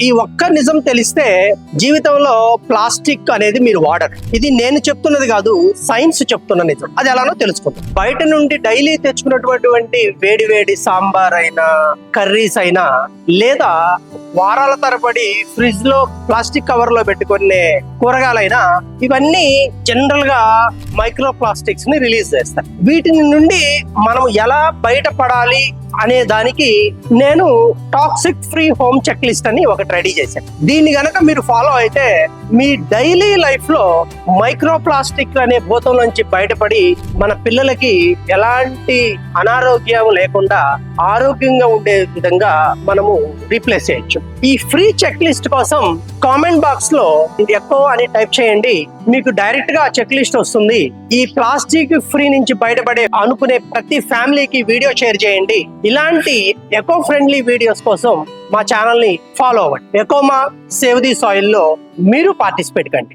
ఈ ఒక్క నిజం తెలిస్తే జీవితంలో ప్లాస్టిక్ అనేది మీరు వాడరు. ఇది నేను చెప్తున్నది కాదు, సైన్స్ చెప్తున్న నిజం. అది ఎలానో తెలుసుకుంటాం. బయట నుండి డైలీ తెచ్చుకున్నటువంటి వేడి వేడి సాంబార్ అయినా, కర్రీస్ అయినా, లేదా వారాల తరబడి ఫ్రిడ్జ్ లో ప్లాస్టిక్ కవర్ లో పెట్టుకునే కూరగాయలైనా, ఇవన్నీ జనరల్ గా మైక్రో ప్లాస్టిక్స్ ని రిలీజ్ చేస్తాయి. వీటిని నుండి మనం ఎలా బయటపడాలి అనే దానికి నేను toxic free home checklist అని ఒకటి రెడీ చేశాను. దీన్ని గనక మీరు ఫాలో అయితే మీ డైలీ లైఫ్ లో మైక్రో ప్లాస్టిక్ అనే భూతం నుంచి బయటపడి మన పిల్లలకి ఎలాంటి అనారోగ్యం లేకుండా ఆరోగ్యంగా ఉండే విధంగా మనము రీప్లేస్ చేయొచ్చు. ఈ ఫ్రీ చెక్ లిస్ట్ కోసం కామెంట్ బాక్స్ లో ఎకో అని టైప్ చేయండి, మీకు డైరెక్ట్ గా చెక్ లిస్ట్ వస్తుంది. ఈ ప్లాస్టిక్ ఫ్రీ నుంచి బయటపడే అనుకునే ప్రతి ఫ్యామిలీకి వీడియో షేర్ చేయండి. ఇలాంటి ఎకో ఫ్రెండ్లీ వీడియోస్ కోసం మా ఛానల్ ని ఫాలో అవ్వండి. ఎకోమా సేవ్ ది సాయిల్ లో మీరు పార్టిసిపేట్ కండి.